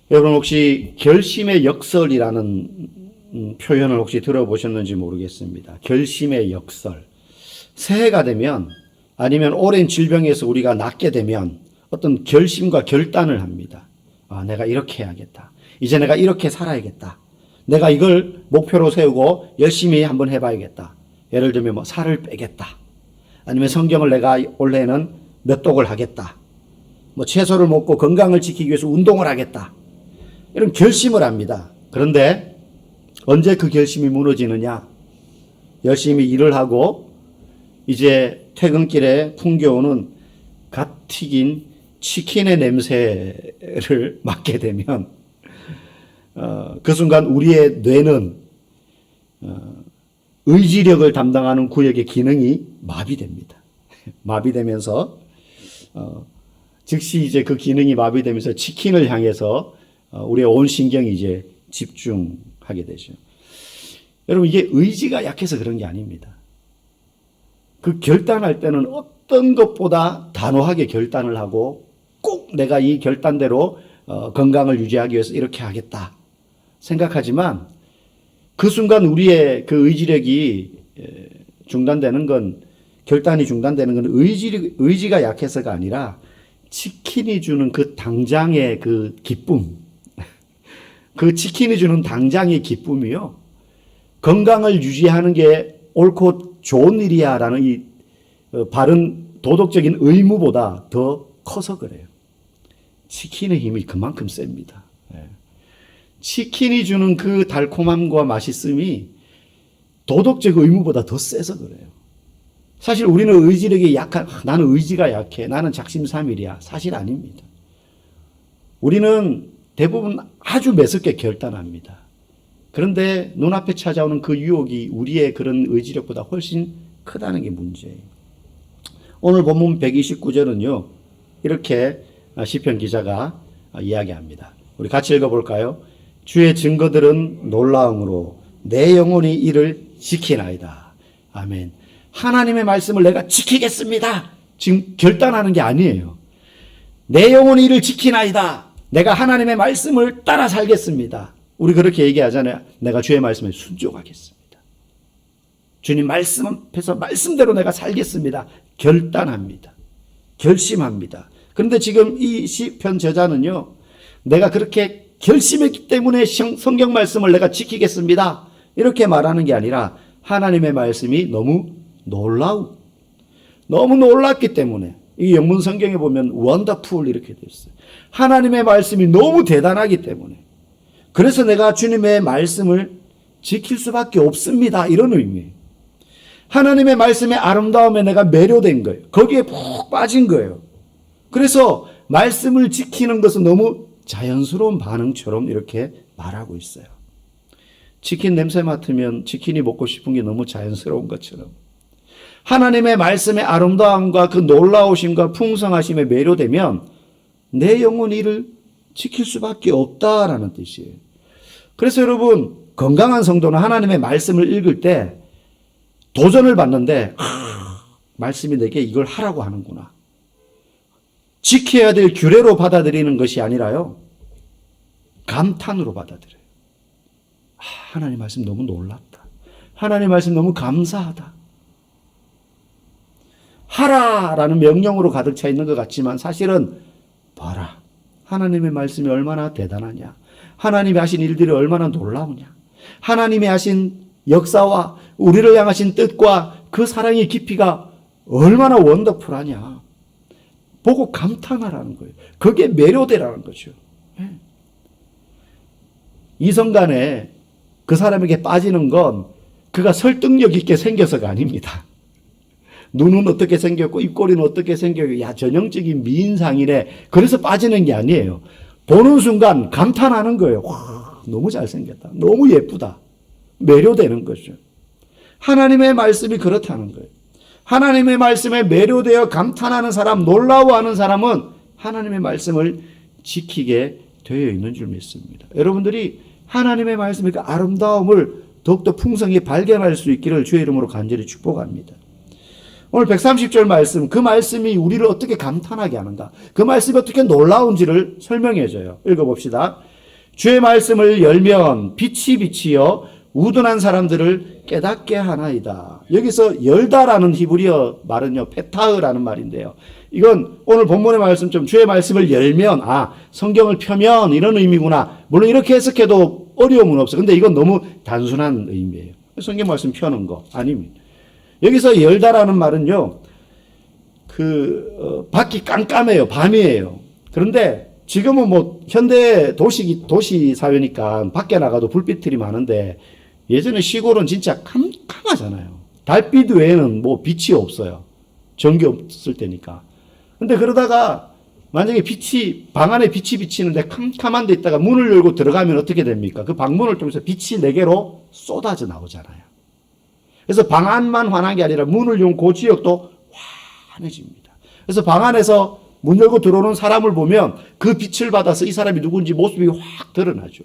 여러분 혹시 결심의 역설이라는 표현을 혹시 들어보셨는지 모르겠습니다. 결심의 역설. 새해가 되면 아니면 오랜 질병에서 우리가 낫게 되면 어떤 결심과 결단을 합니다. 내가 이렇게 해야겠다. 이제 내가 이렇게 살아야겠다. 내가 이걸 목표로 세우고 열심히 한번 해봐야겠다. 예를 들면 뭐 살을 빼겠다. 아니면 성경을 내가 올해는 몇 독을 하겠다. 뭐 채소를 먹고 건강을 지키기 위해서 운동을 하겠다. 이런 결심을 합니다. 그런데 언제 그 결심이 무너지느냐? 열심히 일을 하고 이제 퇴근길에 풍겨오는 갓 튀긴 치킨의 냄새를 맡게 되면 그 순간 우리의 뇌는 의지력을 담당하는 구역의 기능이 마비됩니다. 마비되면서 즉시 이제 그 기능이 마비되면서 치킨을 향해서 우리의 온 신경이 이제 집중하게 되죠. 여러분 이게 의지가 약해서 그런 게 아닙니다. 그 결단할 때는 어떤 것보다 단호하게 결단을 하고 꼭 내가 이 결단대로 건강을 유지하기 위해서 이렇게 하겠다 생각하지만 그 순간 우리의 그 의지력이 중단되는 건 결단이 중단되는 건 의지가 약해서가 아니라 치킨이 주는 그 당장의 그 기쁨 그 치킨이 주는 당장의 기쁨이요. 건강을 유지하는 게 옳고 좋은 일이야 라는 이 바른 도덕적인 의무보다 더 커서 그래요. 치킨의 힘이 그만큼 셉니다. 치킨이 주는 그 달콤함과 맛있음이 도덕적 의무보다 더 세서 그래요. 사실 우리는 의지력이 나는 의지가 약해. 나는 작심삼일이야. 사실 아닙니다. 우리는 대부분 아주 매섭게 결단합니다. 그런데 눈앞에 찾아오는 그 유혹이 우리의 그런 의지력보다 훨씬 크다는 게 문제예요. 오늘 본문 129절은요. 이렇게 시편 기자가 이야기합니다. 우리 같이 읽어볼까요? 주의 증거들은 놀라움으로 내 영혼이 이를 지키나이다. 아멘. 하나님의 말씀을 내가 지키겠습니다. 지금 결단하는 게 아니에요. 내 영혼이 이를 지키나이다. 내가 하나님의 말씀을 따라 살겠습니다. 우리 그렇게 얘기하잖아요. 내가 주의 말씀에 순종하겠습니다. 주님 말씀 앞에서 말씀대로 내가 살겠습니다. 결단합니다. 결심합니다. 그런데 지금 이 시편 저자는요. 내가 그렇게 결심했기 때문에 성경 말씀을 내가 지키겠습니다. 이렇게 말하는 게 아니라 하나님의 말씀이 너무 놀랍기 때문에 이 영문 성경에 보면 원더풀 이렇게 되어 있어요. 하나님의 말씀이 너무 대단하기 때문에 그래서 내가 주님의 말씀을 지킬 수밖에 없습니다. 이런 의미예요. 하나님의 말씀의 아름다움에 내가 매료된 거예요. 거기에 푹 빠진 거예요. 그래서 말씀을 지키는 것은 너무 자연스러운 반응처럼 이렇게 말하고 있어요. 치킨 냄새 맡으면 치킨이 먹고 싶은 게 너무 자연스러운 것처럼 하나님의 말씀의 아름다움과 그 놀라우심과 풍성하심에 매료되면 내 영혼이 이를 지킬 수밖에 없다라는 뜻이에요. 그래서 여러분 건강한 성도는 하나님의 말씀을 읽을 때 도전을 받는데 말씀이 내게 이걸 하라고 하는구나. 지켜야 될 규례로 받아들이는 것이 아니라요. 감탄으로 받아들여요. 하나님 말씀 너무 놀랍다. 하나님 말씀 너무 감사하다. 하라라는 명령으로 가득 차 있는 것 같지만 사실은 봐라. 하나님의 말씀이 얼마나 대단하냐. 하나님이 하신 일들이 얼마나 놀라우냐. 하나님이 하신 역사와 우리를 향하신 뜻과 그 사랑의 깊이가 얼마나 원더풀하냐. 보고 감탄하라는 거예요. 그게 매료되라는 거죠. 이성간에 그 사람에게 빠지는 건 그가 설득력 있게 생겨서가 아닙니다. 눈은 어떻게 생겼고 입꼬리는 어떻게 생겼고 야 전형적인 미인상이네. 그래서 빠지는 게 아니에요. 보는 순간 감탄하는 거예요. 와, 너무 잘생겼다. 너무 예쁘다. 매료되는 거죠. 하나님의 말씀이 그렇다는 거예요. 하나님의 말씀에 매료되어 감탄하는 사람, 놀라워하는 사람은 하나님의 말씀을 지키게 되어 있는 줄 믿습니다. 여러분들이 하나님의 말씀의 그 아름다움을 더욱더 풍성히 발견할 수 있기를 주의 이름으로 간절히 축복합니다. 오늘 130절 말씀, 그 말씀이 우리를 어떻게 감탄하게 하는가, 그 말씀이 어떻게 놀라운지를 설명해 줘요. 읽어봅시다. 주의 말씀을 열면 빛이 비치어 우둔한 사람들을 깨닫게 하나이다. 여기서 열다라는 히브리어 말은요, 페타흐라는 말인데요. 이건 오늘 본문의 말씀처럼 주의 말씀을 열면, 성경을 펴면 이런 의미구나. 물론 이렇게 해석해도 어려움은 없어. 근데 이건 너무 단순한 의미예요. 성경 말씀 펴는 거 아닙니다. 여기서 열다라는 말은요, 밖이 깜깜해요. 밤이에요. 그런데 지금은 뭐 현대 도시 사회니까 밖에 나가도 불빛들이 많은데 예전에 시골은 진짜 캄캄하잖아요. 달빛 외에는 뭐 빛이 없어요. 전기 없을 때니까. 근데 그러다가 만약에 방 안에 빛이 비치는데 캄캄한 데 있다가 문을 열고 들어가면 어떻게 됩니까? 그 방문을 통해서 빛이 4개로 쏟아져 나오잖아요. 그래서 방 안만 환한 게 아니라 문을 연 그 지역도 환해집니다. 그래서 방 안에서 문 열고 들어오는 사람을 보면 그 빛을 받아서 이 사람이 누군지 모습이 확 드러나죠.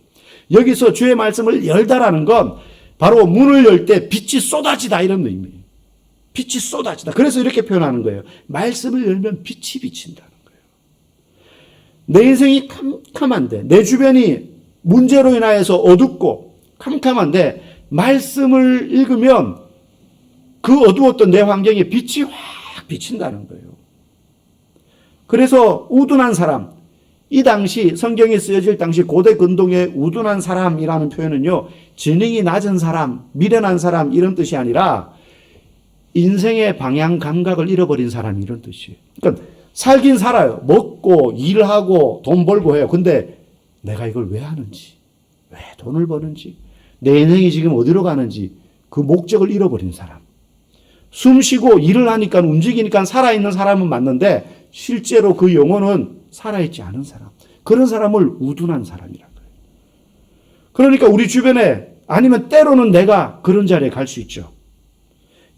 여기서 주의 말씀을 열다라는 건 바로 문을 열 때 빛이 쏟아지다 이런 의미예요. 빛이 쏟아지다. 그래서 이렇게 표현하는 거예요. 말씀을 열면 빛이 비친다는 거예요. 내 인생이 캄캄한데, 내 주변이 문제로 인하여서 어둡고 캄캄한데 말씀을 읽으면 그 어두웠던 내 환경에 빛이 확 비친다는 거예요. 그래서 우둔한 사람, 이 당시 성경에 쓰여질 당시 고대 근동의 우둔한 사람이라는 표현은요, 지능이 낮은 사람, 미련한 사람 이런 뜻이 아니라 인생의 방향 감각을 잃어버린 사람 이런 뜻이에요. 그러니까 살긴 살아요. 먹고 일하고 돈 벌고 해요. 근데 내가 이걸 왜 하는지, 왜 돈을 버는지, 내 인생이 지금 어디로 가는지 그 목적을 잃어버린 사람. 숨 쉬고 일을 하니까 움직이니까 살아있는 사람은 맞는데 실제로 그 영혼은 살아있지 않은 사람. 그런 사람을 우둔한 사람이라는 거예요. 그러니까 우리 주변에 아니면 때로는 내가 그런 자리에 갈 수 있죠.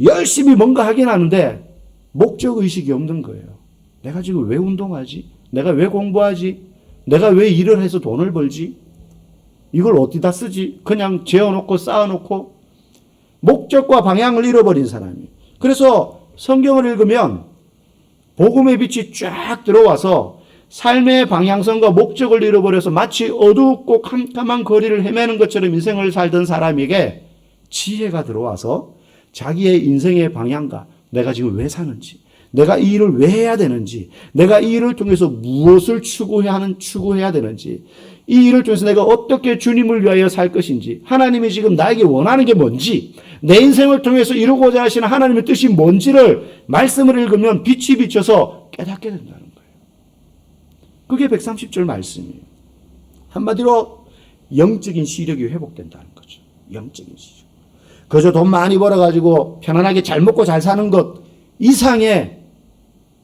열심히 뭔가 하긴 하는데 목적의식이 없는 거예요. 내가 지금 왜 운동하지? 내가 왜 공부하지? 내가 왜 일을 해서 돈을 벌지? 이걸 어디다 쓰지? 그냥 재워놓고 쌓아놓고 목적과 방향을 잃어버린 사람이에요. 그래서 성경을 읽으면 복음의 빛이 쫙 들어와서 삶의 방향성과 목적을 잃어버려서 마치 어둡고 캄캄한 거리를 헤매는 것처럼 인생을 살던 사람에게 지혜가 들어와서 자기의 인생의 방향과 내가 지금 왜 사는지, 내가 이 일을 왜 해야 되는지, 내가 이 일을 통해서 무엇을 추구해야 되는지, 이 일을 통해서 내가 어떻게 주님을 위하여 살 것인지, 하나님이 지금 나에게 원하는 게 뭔지, 내 인생을 통해서 이루고자 하시는 하나님의 뜻이 뭔지를 말씀을 읽으면 빛이 비쳐서 깨닫게 된다는 거예요. 그게 130절 말씀이에요. 한마디로 영적인 시력이 회복된다는 거죠. 영적인 시력. 그저 돈 많이 벌어가지고 편안하게 잘 먹고 잘 사는 것 이상의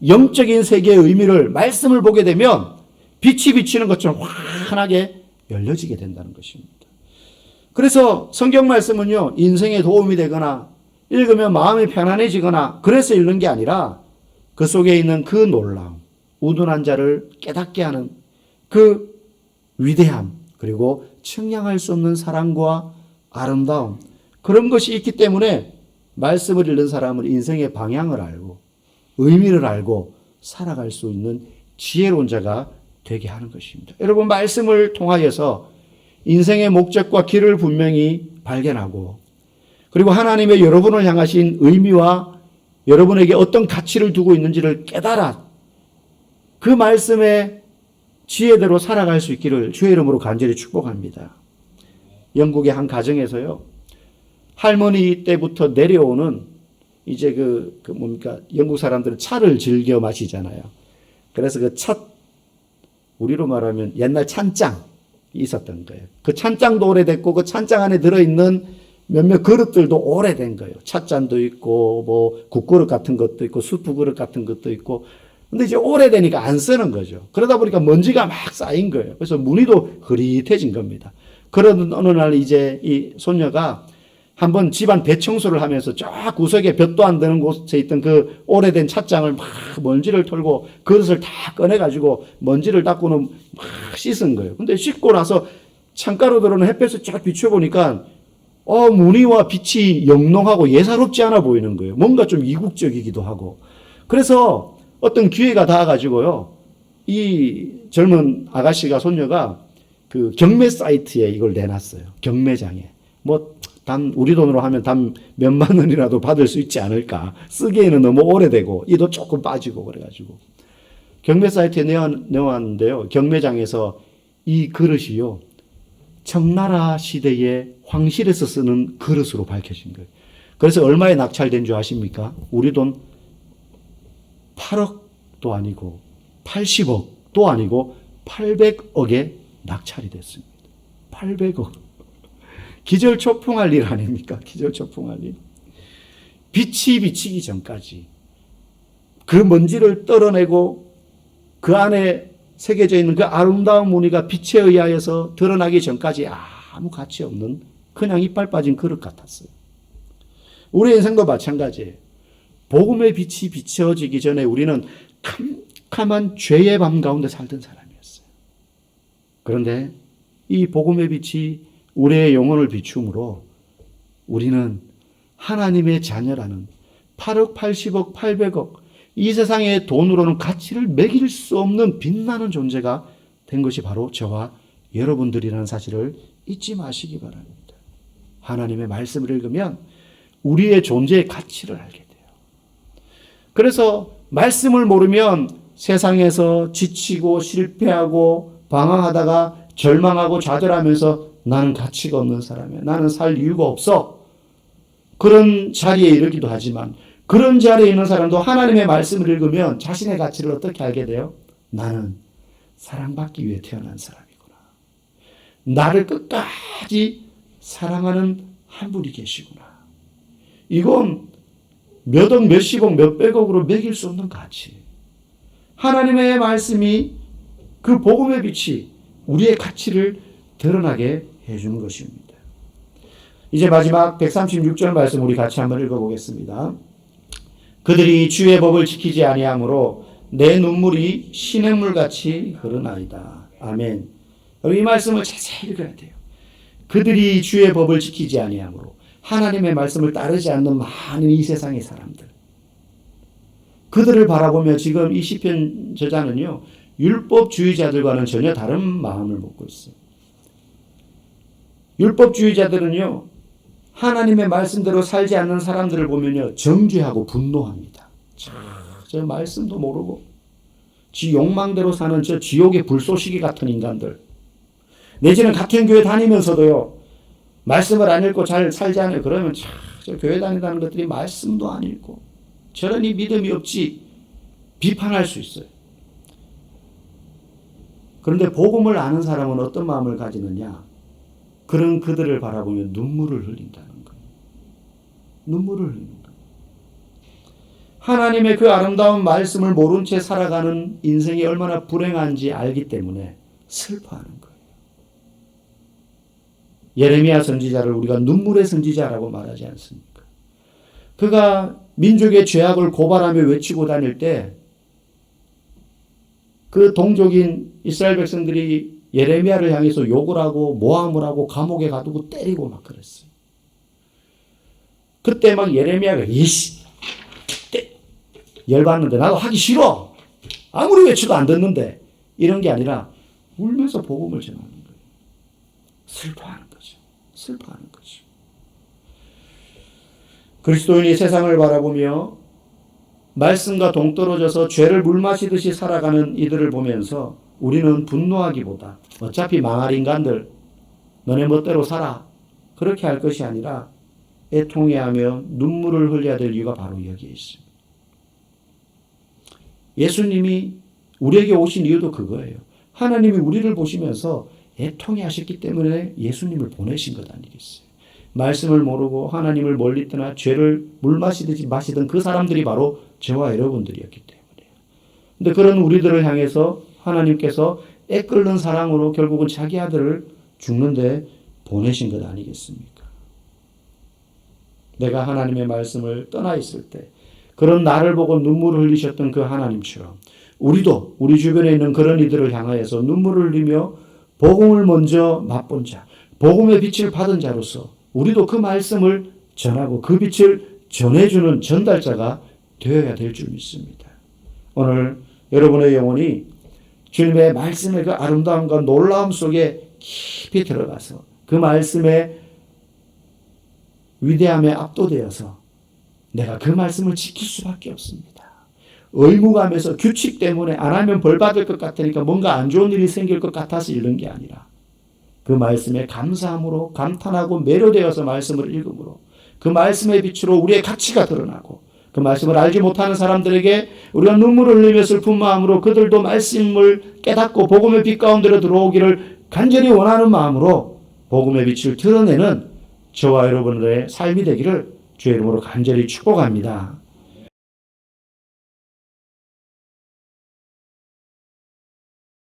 영적인 세계의 의미를 말씀을 보게 되면 빛이 비치는 것처럼 환하게 열려지게 된다는 것입니다. 그래서 성경 말씀은요, 인생에 도움이 되거나 읽으면 마음이 편안해지거나 그래서 읽는 게 아니라 그 속에 있는 그 놀라움, 우둔한 자를 깨닫게 하는 그 위대함, 그리고 측량할 수 없는 사랑과 아름다움, 그런 것이 있기 때문에 말씀을 읽는 사람은 인생의 방향을 알고 의미를 알고 살아갈 수 있는 지혜로운 자가 되게 하는 것입니다. 여러분, 말씀을 통하여서 인생의 목적과 길을 분명히 발견하고 그리고 하나님의 여러분을 향하신 의미와 여러분에게 어떤 가치를 두고 있는지를 깨달아 그 말씀의 지혜대로 살아갈 수 있기를 주의 이름으로 간절히 축복합니다. 영국의 한 가정에서요, 할머니 때부터 내려오는 이제 영국 사람들은 차를 즐겨 마시잖아요. 그래서 우리로 말하면 옛날 찬장이 있었던 거예요. 그 찬장도 오래됐고 그 찬장 안에 들어있는 몇몇 그릇들도 오래된 거예요. 찻잔도 있고 뭐 국그릇 같은 것도 있고 수프 그릇 같은 것도 있고. 근데 이제 오래되니까 안 쓰는 거죠. 그러다 보니까 먼지가 막 쌓인 거예요. 그래서 무늬도 흐릿해진 겁니다. 그런 어느 날 이제 이 손녀가 한번 집안 대청소를 하면서 쫙 구석에 볕도 안 드는 곳에 있던 그 오래된 찻장을 막 먼지를 털고 그릇을 다 꺼내가지고 먼지를 닦고는 막 씻은 거예요. 근데 씻고 나서 창가로 들어오는 햇볕을 쫙 비춰보니까 무늬와 빛이 영롱하고 예사롭지 않아 보이는 거예요. 뭔가 좀 이국적이기도 하고. 그래서 어떤 기회가 닿아가지고요, 이 젊은 아가씨가, 손녀가 그 경매 사이트에 이걸 내놨어요. 경매장에. 뭐, 우리 돈으로 하면 단 몇만 원이라도 받을 수 있지 않을까. 쓰기에는 너무 오래되고, 이도 조금 빠지고, 그래가지고. 경매 사이트에 내왔는데요. 경매장에서 이 그릇이요. 청나라 시대의 황실에서 쓰는 그릇으로 밝혀진 거예요. 그래서 얼마에 낙찰된 줄 아십니까? 우리 돈 8억도 아니고 80억도 아니고 800억에 낙찰이 됐습니다. 800억. 기절초풍할 일 아닙니까? 기절초풍할 일. 빛이 비치기 전까지 그 먼지를 떨어내고 그 안에 새겨져 있는 그 아름다운 무늬가 빛에 의하여서 드러나기 전까지 아무 가치 없는 그냥 이빨 빠진 그릇 같았어요. 우리 인생도 마찬가지예요. 복음의 빛이 비춰지기 전에 우리는 캄캄한 죄의 밤 가운데 살던 사람이었어요. 그런데 이 복음의 빛이 우리의 영혼을 비춤으로 우리는 하나님의 자녀라는 8억, 80억, 800억 이 세상의 돈으로는 가치를 매길 수 없는 빛나는 존재가 된 것이 바로 저와 여러분들이라는 사실을 잊지 마시기 바랍니다. 하나님의 말씀을 읽으면 우리의 존재의 가치를 알게 돼요. 그래서 말씀을 모르면 세상에서 지치고 실패하고 방황하다가 절망하고 좌절하면서 나는 가치가 없는 사람이야. 나는 살 이유가 없어. 그런 자리에 이르기도 하지만 그런 자리에 있는 사람도 하나님의 말씀을 읽으면 자신의 가치를 어떻게 알게 돼요? 나는 사랑받기 위해 태어난 사람이구나. 나를 끝까지 사랑하는 한 분이 계시구나. 이건 몇억, 몇십억, 몇백억으로 매길 수 없는 가치. 하나님의 말씀이 그 복음의 빛이 우리의 가치를 드러나게 해주는 것입니다. 이제 마지막 136절 말씀 우리 같이 한번 읽어보겠습니다. 그들이 주의 법을 지키지 아니하므로 내 눈물이 시냇물같이 흐르나이다. 아멘. 이 말씀을 자세히 읽어야 돼요. 그들이 주의 법을 지키지 아니하므로 하나님의 말씀을 따르지 않는 많은 이 세상의 사람들. 그들을 바라보며 지금 이 시편 저자는요. 율법주의자들과는 전혀 다른 마음을 먹고 있어요. 율법주의자들은요. 하나님의 말씀대로 살지 않는 사람들을 보면요. 정죄하고 분노합니다. 저 말씀도 모르고 지 욕망대로 사는 저 지옥의 불쏘시개 같은 인간들. 내지는 같은 교회 다니면서도요. 말씀을 안 읽고 잘 살지 않아요. 그러면 저 교회 다닌다는 것들이 말씀도 안 읽고 저러니 믿음이 없지 비판할 수 있어요. 그런데 복음을 아는 사람은 어떤 마음을 가지느냐? 그런 그들을 바라보며 눈물을 흘린다는 거예요. 눈물을 흘린다. 하나님의 그 아름다운 말씀을 모른 채 살아가는 인생이 얼마나 불행한지 알기 때문에 슬퍼하는 거예요. 예레미야 선지자를 우리가 눈물의 선지자라고 말하지 않습니까? 그가 민족의 죄악을 고발하며 외치고 다닐 때 그 동족인 이스라엘 백성들이 예레미야를 향해서 욕을 하고 모함을 하고 감옥에 가두고 때리고 막 그랬어요. 그때 막 예레미야가 열받는데 나도 하기 싫어. 아무리 외쳐도 안 듣는데 이런 게 아니라 울면서 복음을 전하는 거예요. 슬퍼하는 거죠. 슬퍼하는 거죠. 그리스도인이 세상을 바라보며 말씀과 동떨어져서 죄를 물마시듯이 살아가는 이들을 보면서 우리는 분노하기보다 어차피 망할 인간들 너네 멋대로 살아 그렇게 할 것이 아니라 애통해하며 눈물을 흘려야 될 이유가 바로 여기에 있습니다. 예수님이 우리에게 오신 이유도 그거예요. 하나님이 우리를 보시면서 애통해하셨기 때문에 예수님을 보내신 것 아니겠어요. 말씀을 모르고 하나님을 멀리 떠나 죄를 물마시듯이 마시던 그 사람들이 바로 저와 여러분들이었기 때문이에요. 그런데 그런 우리들을 향해서 하나님께서 애끓는 사랑으로 결국은 자기 아들을 죽는데 보내신 것 아니겠습니까? 내가 하나님의 말씀을 떠나 있을 때 그런 나를 보고 눈물을 흘리셨던 그 하나님처럼 우리도 우리 주변에 있는 그런 이들을 향하여서 눈물을 흘리며 복음을 먼저 맛본 자, 복음의 빛을 받은 자로서 우리도 그 말씀을 전하고 그 빛을 전해주는 전달자가 되어야 될 줄 믿습니다. 오늘 여러분의 영혼이 주님의 말씀의 그 아름다움과 놀라움 속에 깊이 들어가서 그 말씀의 위대함에 압도되어서 내가 그 말씀을 지킬 수밖에 없습니다. 의무감에서 규칙 때문에 안 하면 벌 받을 것 같으니까 뭔가 안 좋은 일이 생길 것 같아서 읽는 게 아니라 그 말씀에 감사함으로 감탄하고 매료되어서 말씀을 읽음으로 그 말씀의 빛으로 우리의 가치가 드러나고 그 말씀을 알지 못하는 사람들에게 우리가 눈물을 흘리며 슬픈 마음으로 그들도 말씀을 깨닫고 복음의 빛 가운데로 들어오기를 간절히 원하는 마음으로 복음의 빛을 드러내는 저와 여러분들의 삶이 되기를 주의 이름으로 간절히 축복합니다.